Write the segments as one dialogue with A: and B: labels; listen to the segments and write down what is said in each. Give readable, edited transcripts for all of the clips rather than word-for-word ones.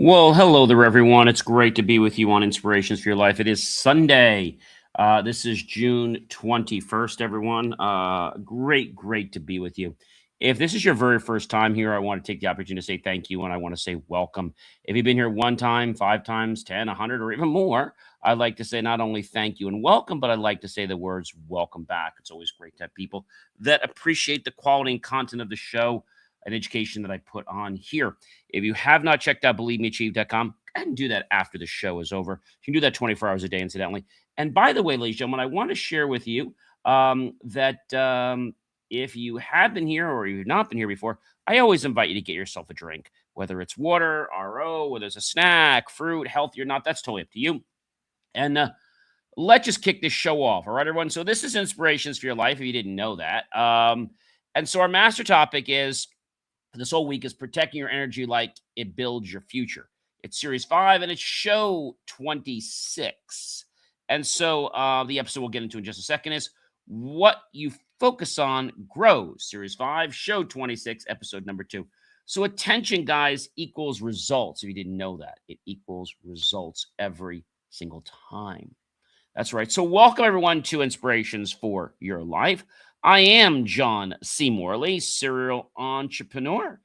A: Well, hello there, everyone. It's great to be with you on Inspirations for Your Life. It is Sunday. This is June 21st, everyone. Great to be with you. If this is your very first time here, I want to take the opportunity to say thank you and I want to say welcome. If you've been here one time, five times, 10, 100, or even more, I'd like to say not only thank you and welcome, but I'd like to say the words welcome back. It's always great to have people that appreciate the quality and content of the show and education that I put on here. If you have not checked out believemeachieve.com, go ahead and do that after the show is over. You can do that 24 hours a day, incidentally. And by the way, ladies and gentlemen, I want to share with you that if you have been here or you've not been here before, I always invite you to get yourself a drink, whether it's water, RO, whether it's a snack, fruit, healthy or not. That's totally up to you. And let's just kick this show off. All right, everyone. So this is Inspirations for Your Life, if you didn't know that. And so our master topic is this whole week is protecting your energy like it builds your future. It's series 5 and it's show 26. And so the episode we'll get into in just a second is what you focus on grows. Series 5, show 26, episode number 2. So attention, guys, equals results. If you didn't know that, it equals results every single time. That's right. So welcome everyone to Inspirations for Your Life. I am John C. Morley, serial entrepreneur,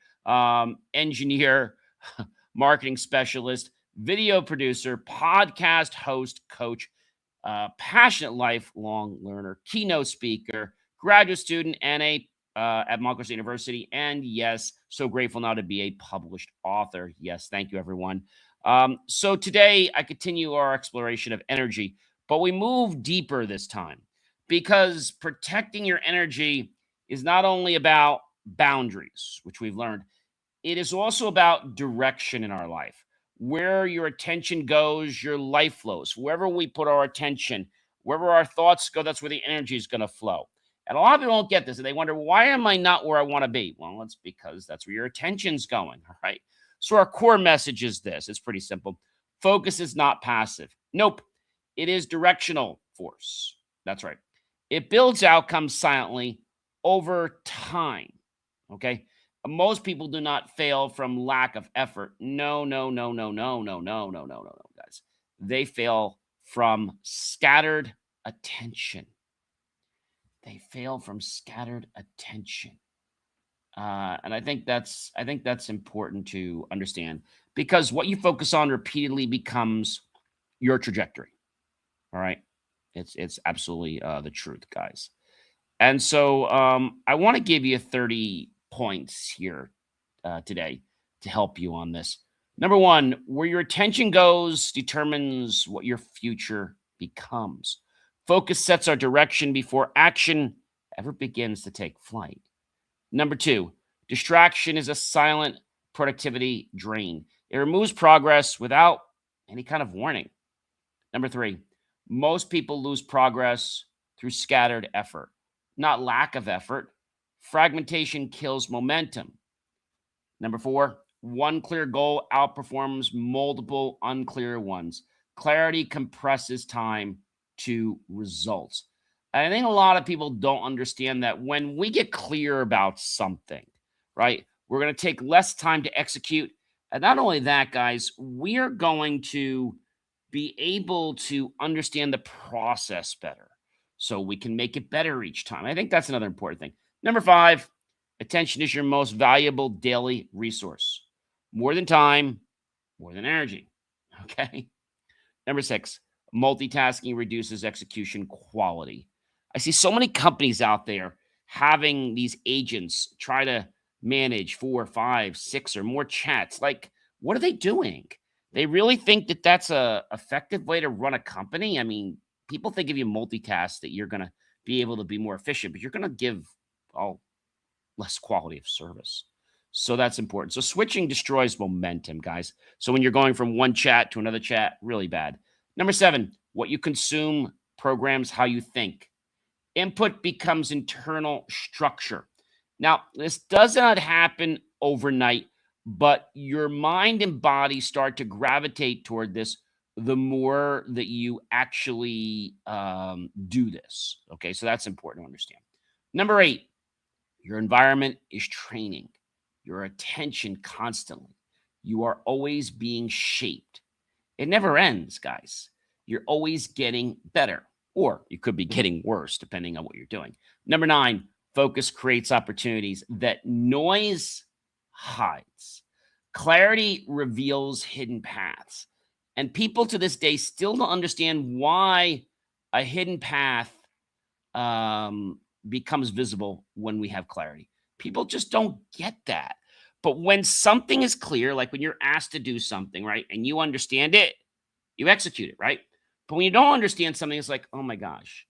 A: engineer, marketing specialist, video producer, podcast host, coach, passionate lifelong learner, keynote speaker, graduate student, and at Montclair University. And yes, so grateful now to be a published author. Yes, thank you, everyone. So today I continue our exploration of energy, but we move deeper this time because protecting your energy is not only about boundaries, which we've learned, it is also about direction in our life. Where your attention goes, your life flows. Wherever we put our attention, wherever our thoughts go, that's where the energy is going to flow. And a lot of people don't get this and they wonder, why am I not where I want to be? Well, it's because that's where your attention's going. All right. So our core message is this. It's pretty simple. Focus is not passive. Nope. It is directional force. That's right. It builds outcomes silently over time. Okay. Most people do not fail from lack of effort. No, guys. They fail from scattered attention. They fail from scattered attention. And I think that's important to understand because what you focus on repeatedly becomes your trajectory. All right. It's absolutely the truth, guys. And so I want to give you 30 points here today to help you on this. Number one, where your attention goes determines what your future becomes. Focus sets our direction before action ever begins to take flight. Number two, distraction is a silent productivity drain. It removes progress without any kind of warning. Number three, most people lose progress through scattered effort, not lack of effort. Fragmentation kills momentum. Number four, one clear goal outperforms multiple unclear ones. Clarity compresses time to results. And I think a lot of people don't understand that when we get clear about something, right, we're going to take less time to execute. And not only that, guys, we are going to be able to understand the process better so we can make it better each time. I think that's another important thing. Number five, attention is your most valuable daily resource. More than time, more than energy. Okay. Number six, multitasking reduces execution quality. I see so many companies out there having these agents try to manage 4, 5, 6 or more chats. Like, what are they doing? They really think that that's a effective way to run a company? I mean, people think if you multitask that you're going to be able to be more efficient, but you're going to give all less quality of service. So that's important. So switching destroys momentum, guys. So when you're going from one chat to another chat, really bad. Number seven, what you consume programs how you think. Input becomes internal structure. Now, this does not happen overnight, but your mind and body start to gravitate toward this the more that you actually do this. Okay, so that's important to understand. Number eight, your environment is training your attention constantly. You are always being shaped. It never ends, guys. You're always getting better, or you could be getting worse depending on what you're doing. Number nine, focus creates opportunities that noise hides. Clarity reveals hidden paths. And people to this day still don't understand why a hidden path becomes visible when we have clarity. People just don't get that. But when something is clear, like when you're asked to do something, right, and you understand it, you execute it, right? But when you don't understand something, it's like, oh my gosh,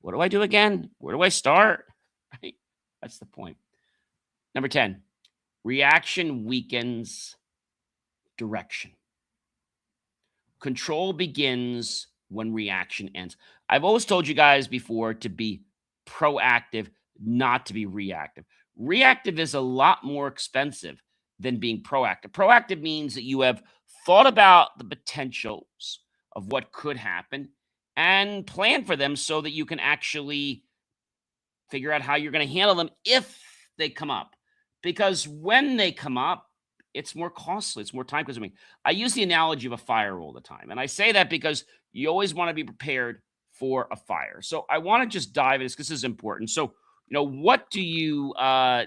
A: what do I do again? Where do I start? Right? That's the point. Number 10, reaction weakens direction. Control begins when reaction ends. I've always told you guys before to be proactive, not to be reactive. Reactive is a lot more expensive than being proactive. Proactive means that you have thought about the potentials of what could happen and plan for them so that you can actually figure out how you're going to handle them if they come up. Because when they come up, it's more costly, it's more time consuming. I use the analogy of a fire all the time. And I say that because you always want to be prepared for a fire. So I want to just dive into this because this is important. So, what do you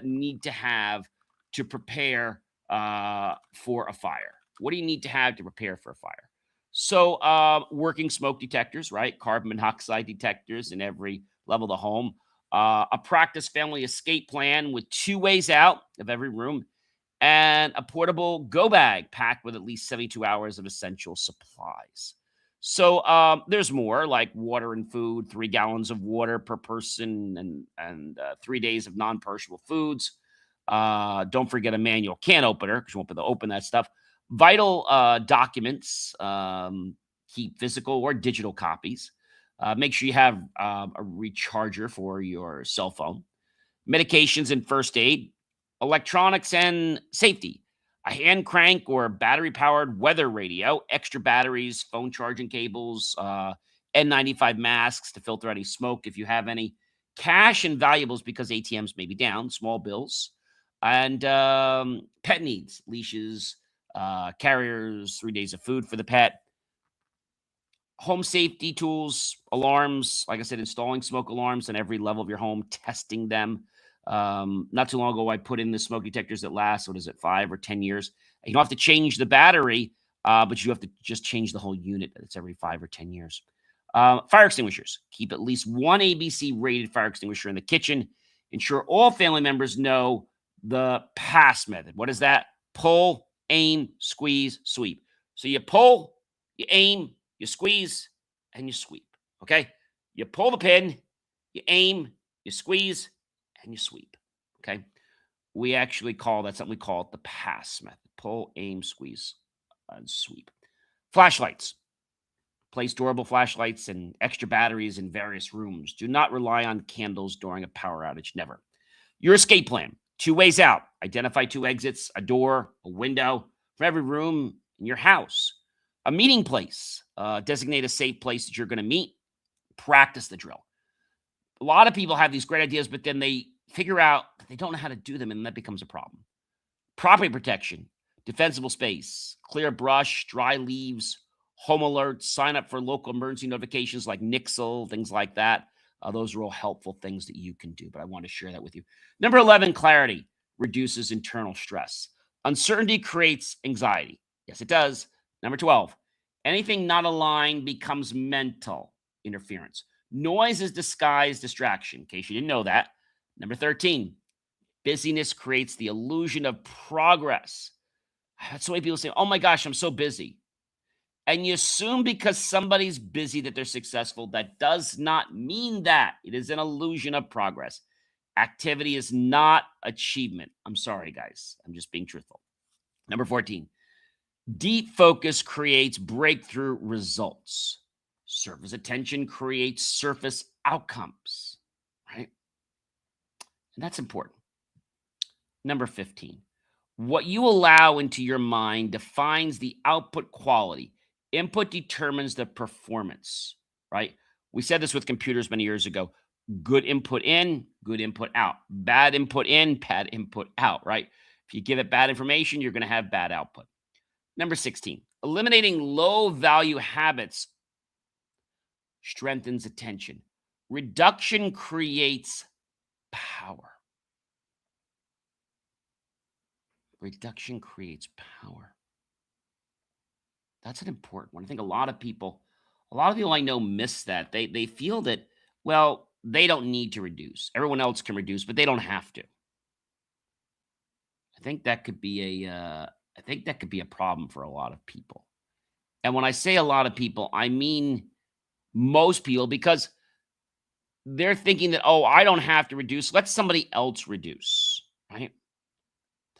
A: need to have to prepare for a fire? What do you need to have to prepare for a fire? So, working smoke detectors, right? Carbon monoxide detectors in every level of the home. A practice family escape plan with 2 ways out of every room, and a portable go bag packed with at least 72 hours of essential supplies. So there's more like water and food, 3 gallons of water per person, and 3 days of non-perishable foods. Don't forget a manual can opener because you won't be able to open that stuff. Vital documents, keep physical or digital copies. Make sure you have a recharger for your cell phone. Medications and first aid, electronics and safety, a hand crank or battery powered weather radio, extra batteries, phone charging cables, N95 masks to filter any smoke if you have any, cash and valuables because ATMs may be down, small bills, and pet needs, leashes, carriers, 3 days of food for the pet, home safety tools, alarms, like I said, installing smoke alarms on every level of your home, testing them. Not too long ago, I put in the smoke detectors that last, what is it, 5 or 10 years? You don't have to change the battery, but you have to just change the whole unit. It's every 5 or 10 years. Fire extinguishers. Keep at least one ABC rated fire extinguisher in the kitchen. Ensure all family members know the pass method. What is that? Pull, aim, squeeze, sweep. So you pull, you aim, you squeeze, and you sweep. Okay? You pull the pin, you aim, you squeeze, and you sweep. Okay? We actually call that something we call it the pass method. Pull, aim, squeeze, and sweep. Flashlights. Place durable flashlights and extra batteries in various rooms. Do not rely on candles during a power outage. Never. Your escape plan. 2 ways out. Identify 2 exits, a door, a window for every room in your house. A meeting place. Designate a safe place that you're going to meet. Practice the drill. A lot of people have these great ideas, but then they figure out that they don't know how to do them, and that becomes a problem. Property protection. Defensible space. Clear brush, dry leaves, home alerts, sign up for local emergency notifications like Nixle, things like that. Those are all helpful things that you can do, but I want to share that with you. Number 11, clarity reduces internal stress. Uncertainty creates anxiety. Yes, it does. Number 12, anything not aligned becomes mental interference. Noise is disguised distraction, in case you didn't know that. Number 13, busyness creates the illusion of progress. That's the way people say, oh my gosh, I'm so busy. And you assume because somebody's busy that they're successful. That does not mean that. It is an illusion of progress. Activity is not achievement. I'm sorry, guys. I'm just being truthful. Number 14, deep focus creates breakthrough results. Surface attention creates surface outcomes, right? And that's important. Number 15, what you allow into your mind defines the output quality. Input determines the performance, right? We said this with computers many years ago. Good input in, good input out. Bad input in, bad input out, right? If you give it bad information, you're going to have bad output. Number 16, eliminating low value habits strengthens attention. Reduction creates power. Reduction creates power. That's an important one. I think a lot of people I know miss that. They feel that, well, they don't need to reduce. Everyone else can reduce, but they don't have to. I think that could be I think that could be a problem for a lot of people. And when I say a lot of people, I mean most people, because they're thinking that, oh, I don't have to reduce. Let somebody else reduce. Right?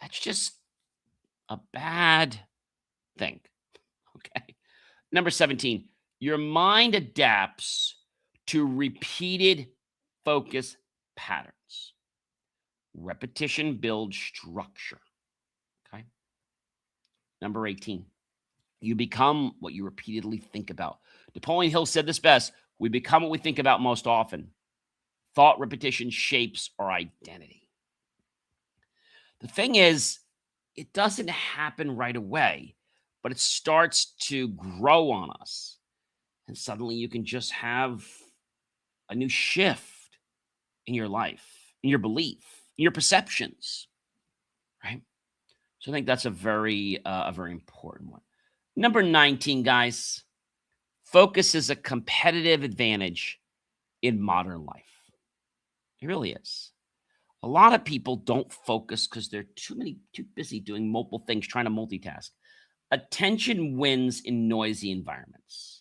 A: That's just a bad thing. Okay. Number 17, your mind adapts to repeated focus patterns. Repetition builds structure. Okay. Number 18, you become what you repeatedly think about. Napoleon Hill said this best: we become what we think about most often. Thought repetition shapes our identity. The thing is, it doesn't happen right away, but it starts to grow on us. And suddenly you can just have a new shift in your life, in your belief, in your perceptions, right? So I think that's a very important one. Number 19, guys, focus is a competitive advantage in modern life. It really is. A lot of people don't focus because they're too busy doing multiple things, trying to multitask. Attention wins in noisy environments.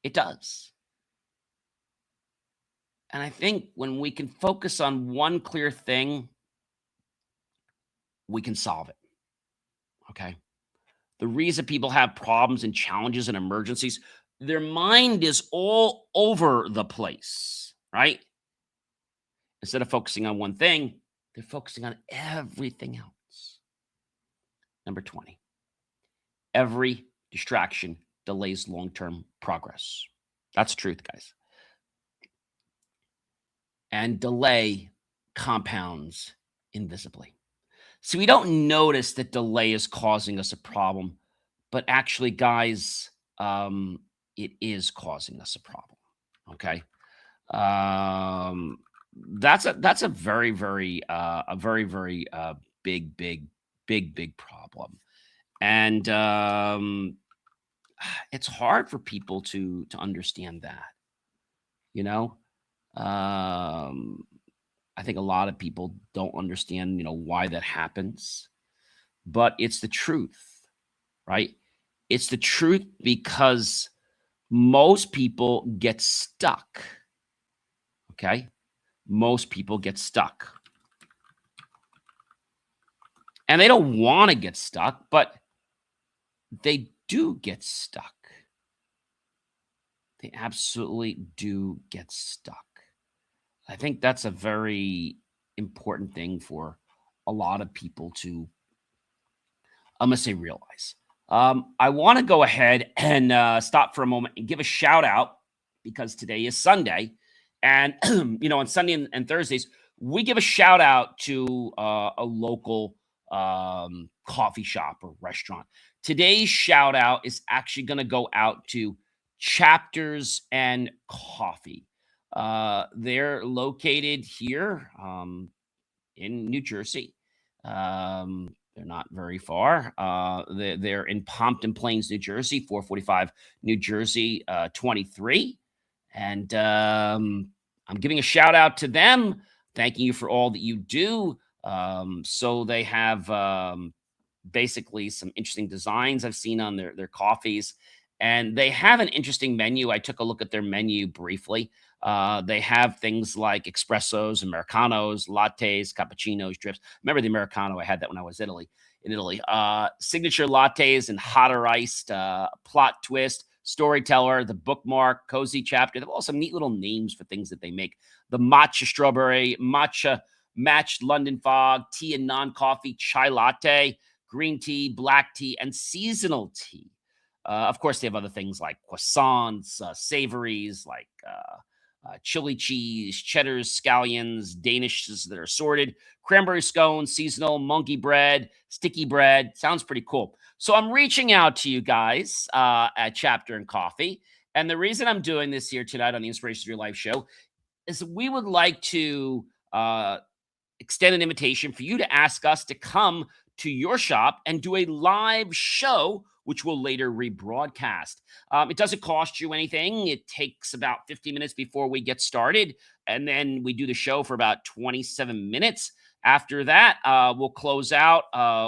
A: It does. And I think when we can focus on one clear thing, we can solve it. Okay. The reason people have problems and challenges and emergencies, their mind is all over the place, right? Instead of focusing on one thing, they're focusing on everything else. Number 20, every distraction delays long term progress. That's the truth, guys. And delay compounds invisibly. So we don't notice that delay is causing us a problem, but actually, guys, it is causing us a problem. Okay. Um, that's a very big problem, and it's hard for people to understand that. You know, um, I think a lot of people don't understand, why that happens, but it's the truth, right? It's the truth because most people get stuck. Okay. Most people get stuck and they don't want to get stuck, but they do get stuck. They absolutely do get stuck. I think that's a very important thing for a lot of people to, I'm going to say, realize. I want to go ahead and stop for a moment and give a shout out because today is Sunday. And, on Sunday and Thursdays, we give a shout out to a local coffee shop or restaurant. Today's shout out is actually going to go out to Chapters and Coffee. They're located here in New Jersey. They're not very far. They're in Pompton Plains, New Jersey, 445 New Jersey, 23. And I'm giving a shout out to them, thanking you for all that you do. So they have basically some interesting designs I've seen on their coffees. And they have an interesting menu. I took a look at their menu briefly. They have things like espressos, Americanos, lattes, cappuccinos, drips. Remember the Americano? I had that when I was in Italy. Signature lattes and hotter iced, plot twist, storyteller, the bookmark, cozy chapter. They have all some neat little names for things that they make. The matcha strawberry, matcha matched London fog, tea and non-coffee, chai latte, green tea, black tea, and seasonal tea. Of course, they have other things like croissants, savories, like chili cheese, cheddars, scallions, danishes that are assorted, cranberry scones, seasonal, monkey bread, sticky bread. Sounds pretty cool. So I'm reaching out to you guys at Chapter and Coffee. And the reason I'm doing this here tonight on the Inspiration of Your Life show is we would like to extend an invitation for you to ask us to come to your shop and do a live show, which we'll later rebroadcast. It doesn't cost you anything. It takes about 15 minutes before we get started, and then we do the show for about 27 minutes. After that, we'll close out.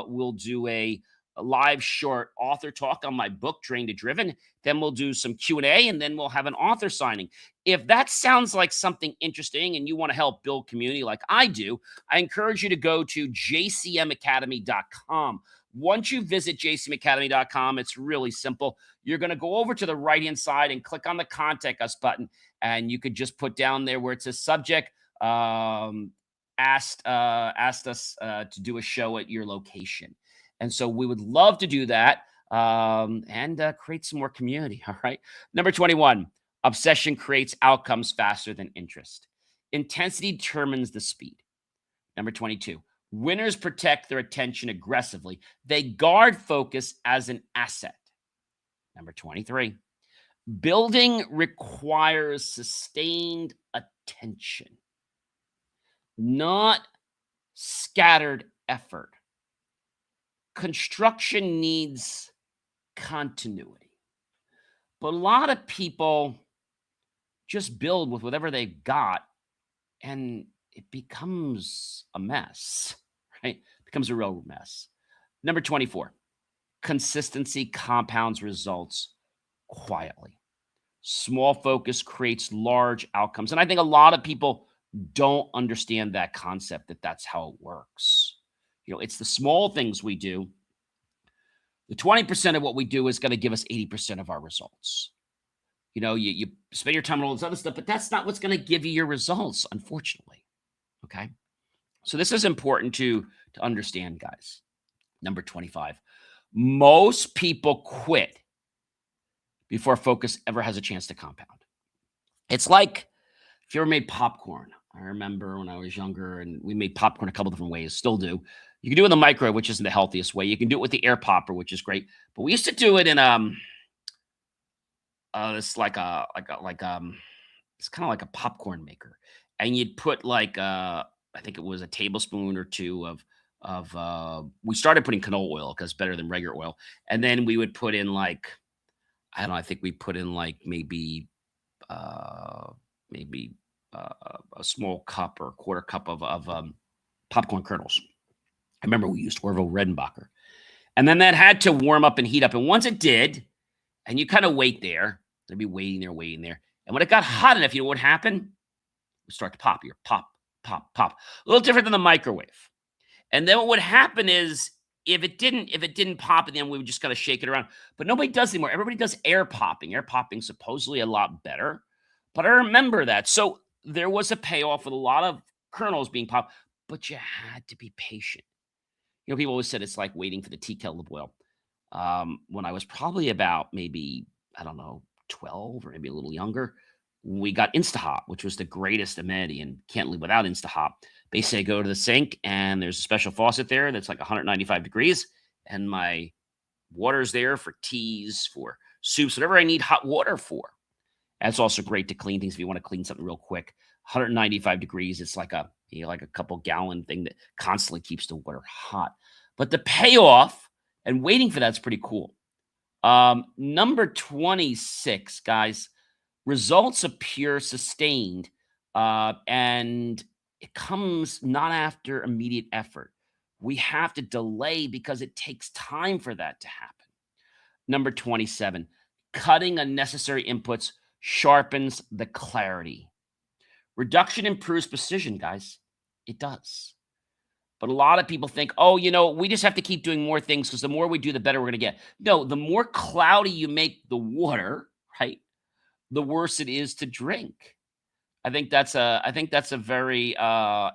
A: We'll do a live short author talk on my book, Drained to Driven. Then we'll do some Q&A, and then we'll have an author signing. If that sounds like something interesting and you want to help build community like I do, I encourage you to go to jcmacademy.com. Once you visit jcmacademy.com, it's really simple. You're going to go over to the right-hand side and click on the Contact Us button, and you could just put down there where it says subject, asked us to do a show at your location. And so we would love to do that and create some more community, all right? Number 21, obsession creates outcomes faster than interest. Intensity determines the speed. Number 22, winners protect their attention aggressively. They guard focus as an asset. Number 23, building requires sustained attention, not scattered effort. Construction needs continuity. But a lot of people just build with whatever they've got, and it becomes a mess, right? It becomes a real mess. Number 24, consistency compounds results quietly. Small focus creates large outcomes. And I think a lot of people don't understand that concept, that that's how it works. It's the small things we do. The 20% of what we do is going to give us 80% of our results. You spend your time on all this other stuff, but that's not what's going to give you your results, unfortunately. Okay. So this is important to understand, guys. Number 25, most people quit before focus ever has a chance to compound. It's like if you ever made popcorn. I remember when I was younger and we made popcorn a couple different ways, still do. You can do it in the microwave, which isn't the healthiest way. You can do it with the air popper, which is great. But we used to do it in it's it's kind of like a popcorn maker, and you'd put I think it was a tablespoon or two of we started putting canola oil because it's better than regular oil, and then we would put in I don't know, I think we put in uh a small cup or a quarter cup of popcorn kernels. I remember we used Orville Redenbacher, and then that had to warm up and heat up, and once it did, and you kind of wait there. They'd be waiting there. And when it got hot enough, you know what happened? It would start to pop. Your pop, pop, pop. A little different than the microwave. And then what would happen is if it didn't pop, and then we would just kind of shake it around. But nobody does anymore. Everybody does air popping. Air popping supposedly a lot better. But I remember that. So there was a payoff with a lot of kernels being popped, but you had to be patient. People always said it's like waiting for the tea kettle to boil. When I was probably about maybe, I don't know, 12 or maybe a little younger, we got InstaHot, which was the greatest amenity and can't live without InstaHot. Basically, I go to the sink and there's a special faucet there that's like 195 degrees, and my water's there for teas, for soups, whatever I need hot water for. That's also great to clean things if you want to clean something real quick. 195 degrees, it's like a couple gallon thing that constantly keeps the water hot. But the payoff and waiting for that's pretty cool. Number 26, guys, results appear sustained, and it comes not after immediate effort. We have to delay because it takes time for that to happen. Number 27, cutting unnecessary inputs sharpens the clarity. Reduction improves precision, guys. It does. But a lot of people think, we just have to keep doing more things because the more we do, the better we're going to get. No, the more cloudy you make the water, right, the worse it is to drink. I think that's a very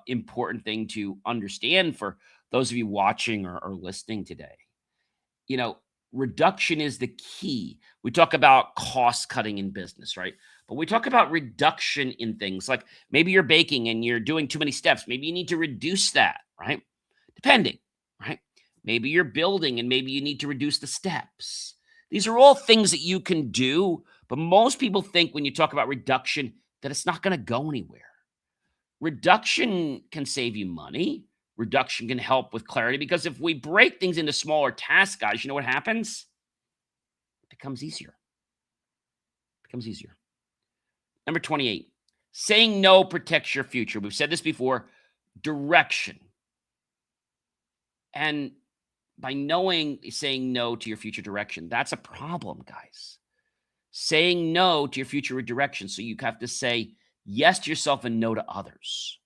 A: important thing to understand for those of you watching or listening today. Reduction is the key. We talk about cost cutting in business, right? But we talk about reduction in things like maybe you're baking and you're doing too many steps. Maybe you need to reduce that, right? Depending, right? Maybe you're building and maybe you need to reduce the steps. These are all things that you can do, but most people think when you talk about reduction that it's not going to go anywhere. Reduction can save you money. Reduction can help with clarity because if we break things into smaller tasks, guys, you know what happens? It becomes easier. It becomes easier. Number 28, saying no protects your future. We've said this before, direction. And by saying no to your future direction, that's a problem, guys. Saying no to your future direction. So you have to say yes to yourself and no to others.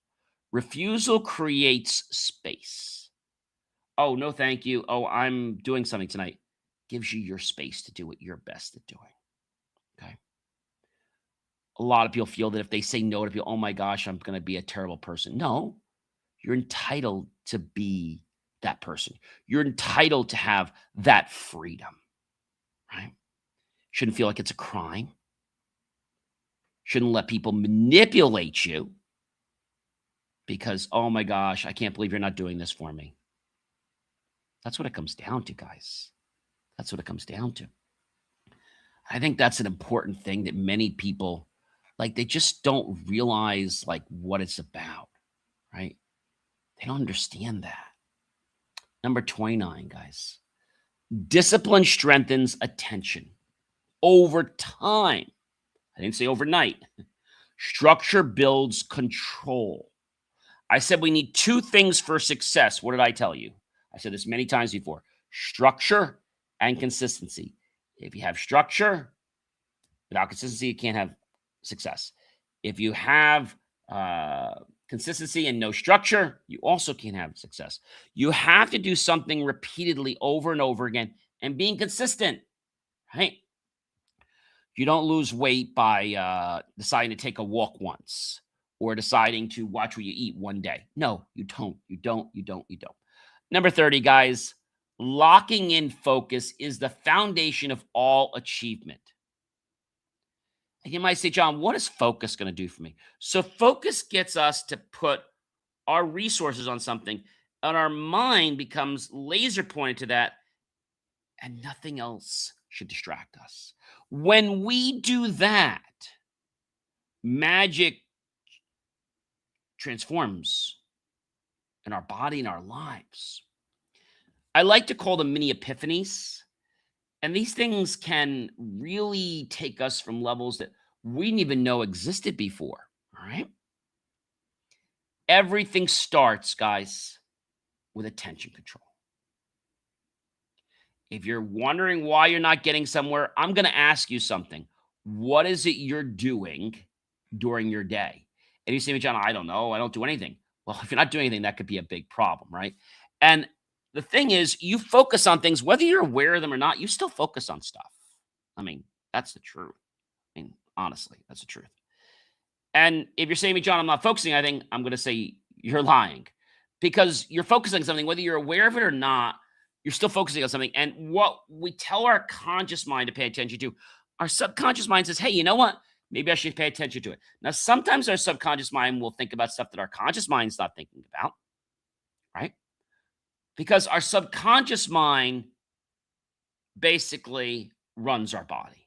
A: Refusal creates space. Oh, no, thank you. Oh, I'm doing something tonight. Gives you your space to do what you're best at doing. Okay. A lot of people feel that if they say no to people, oh my gosh, I'm going to be a terrible person. No, you're entitled to be that person. You're entitled to have that freedom, right? Shouldn't feel like it's a crime. Shouldn't let people manipulate you because, oh my gosh, I can't believe you're not doing this for me. That's what it comes down to, guys. That's what it comes down to. I think that's an important thing that many people, they just don't realize, what it's about, right? They don't understand that. Number 29, guys. Discipline strengthens attention over time. I didn't say overnight. Structure builds control. I said we need two things for success. What did I tell you? I said this many times before. Structure and consistency. If you have structure, without consistency, you can't have success. If you have consistency and no structure, you also can't have success. You have to do something repeatedly over and over again and being consistent, right? You don't lose weight by deciding to take a walk once or deciding to watch what you eat one day. No, you don't. You don't. You don't. You don't. Number 30, guys, locking in focus is the foundation of all achievement. And you might say, John, what is focus going to do for me? So focus gets us to put our resources on something, and our mind becomes laser pointed to that, and nothing else should distract us. When we do that, magic transforms in our body and our lives. I like to call them mini epiphanies. And these things can really take us from levels that we didn't even know existed before. All right. Everything starts, guys, with attention control. If you're wondering why you're not getting somewhere, I'm going to ask you something. What is it you're doing during your day? And you say to me, John, I don't know. I don't do anything. Well, if you're not doing anything, that could be a big problem, right? And the thing is, you focus on things, whether you're aware of them or not, you still focus on stuff. I mean, that's the truth. I mean, honestly, that's the truth. And if you're saying to me, John, I'm not focusing on anything, I'm going to say you're lying because you're focusing on something, whether you're aware of it or not, you're still focusing on something. And what we tell our conscious mind to pay attention to, our subconscious mind says, hey, you know what? Maybe I should pay attention to it. Now, sometimes our subconscious mind will think about stuff that our conscious mind's not thinking about, right? Because our subconscious mind basically runs our body.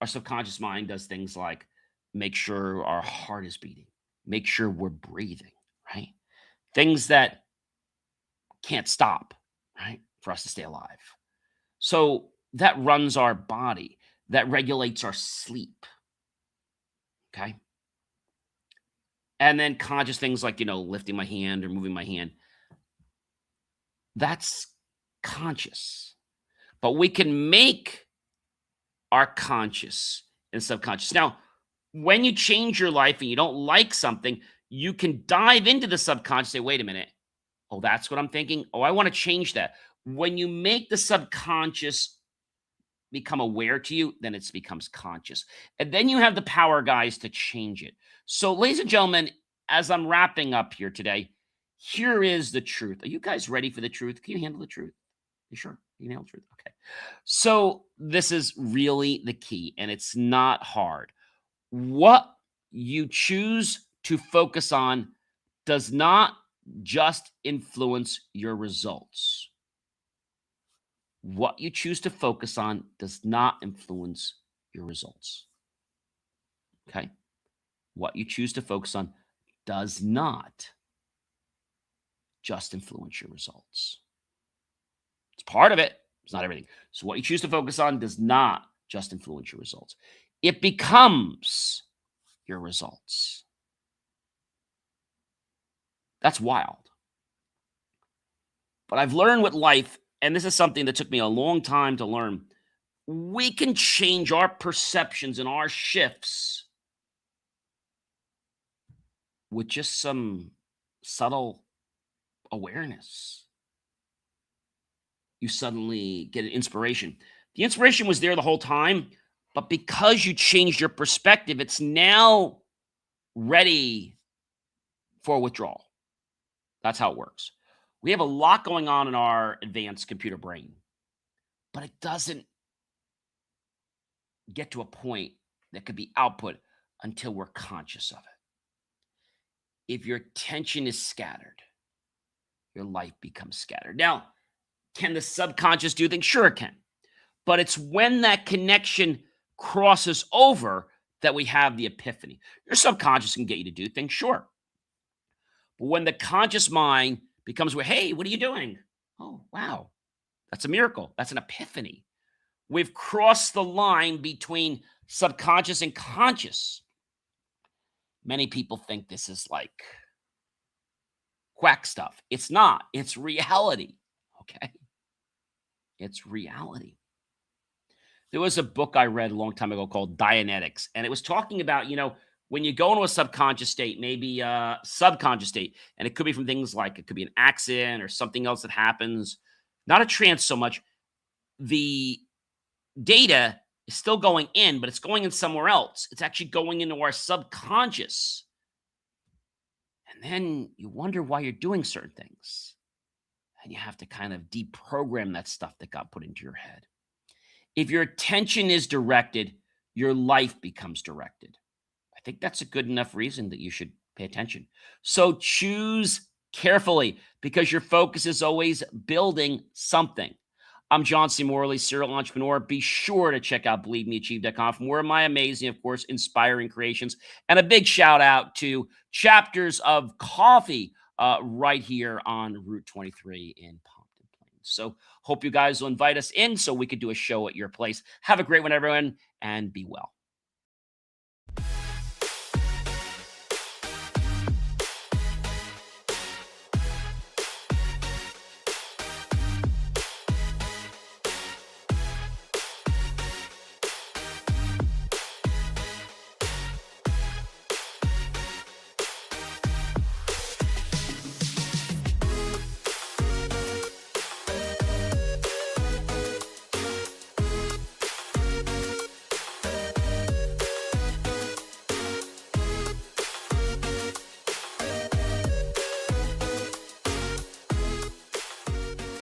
A: Our subconscious mind does things like make sure our heart is beating, make sure we're breathing, right? Things that can't stop, right? For us to stay alive. So that runs our body, that regulates our sleep. Okay. And then conscious things like, lifting my hand or moving my hand. That's conscious. But we can make our conscious and subconscious. Now, when you change your life and you don't like something, you can dive into the subconscious, say, wait a minute. Oh, that's what I'm thinking. Oh, I want to change that. When you make the subconscious become aware to you, then it becomes conscious. And then you have the power, guys, to change it. So, ladies and gentlemen, as I'm wrapping up here today, here is the truth. Are you guys ready for the truth? Can you handle the truth? You sure? You handle the truth? Okay. So this is really the key, and it's not hard. What you choose to focus on does not just influence your results. What you choose to focus on does not influence your results. Okay? What you choose to focus on does not just influence your results. It's part of it, it's not everything. So, what you choose to focus on does not just influence your results, it becomes your results. That's wild. But I've learned with life, and this is something that took me a long time to learn. We can change our perceptions and our shifts with just some subtle awareness. You suddenly get an inspiration. The inspiration was there the whole time, but because you changed your perspective, it's now ready for withdrawal. That's how it works. We have a lot going on in our advanced computer brain, but it doesn't get to a point that could be output until we're conscious of it. If your attention is scattered, your life becomes scattered. Now, can the subconscious do things? Sure, it can. But it's when that connection crosses over that we have the epiphany. Your subconscious can get you to do things, sure. But when the conscious mind becomes where, hey, what are you doing? Oh, wow. That's a miracle. That's an epiphany. We've crossed the line between subconscious and conscious. Many people think this is like quack stuff. It's not. It's reality. Okay. It's reality. There was a book I read a long time ago called Dianetics, and it was talking about, when you go into a subconscious state, maybe a subconscious state, and it could be from things like it could be an accident or something else that happens, not a trance so much. The data is still going in, but it's going in somewhere else. It's actually going into our subconscious. And then you wonder why you're doing certain things. And you have to kind of deprogram that stuff that got put into your head. If your attention is directed, your life becomes directed. I think that's a good enough reason that you should pay attention. So choose carefully because your focus is always building something. I'm John C. Morley, serial entrepreneur. Be sure to check out BelieveMeAchieve.com for more of my amazing, of course, inspiring creations. And a big shout out to Chapters of Coffee right here on Route 23 in Pompton Plains. So hope you guys will invite us in so we could do a show at your place. Have a great one, everyone, and be well.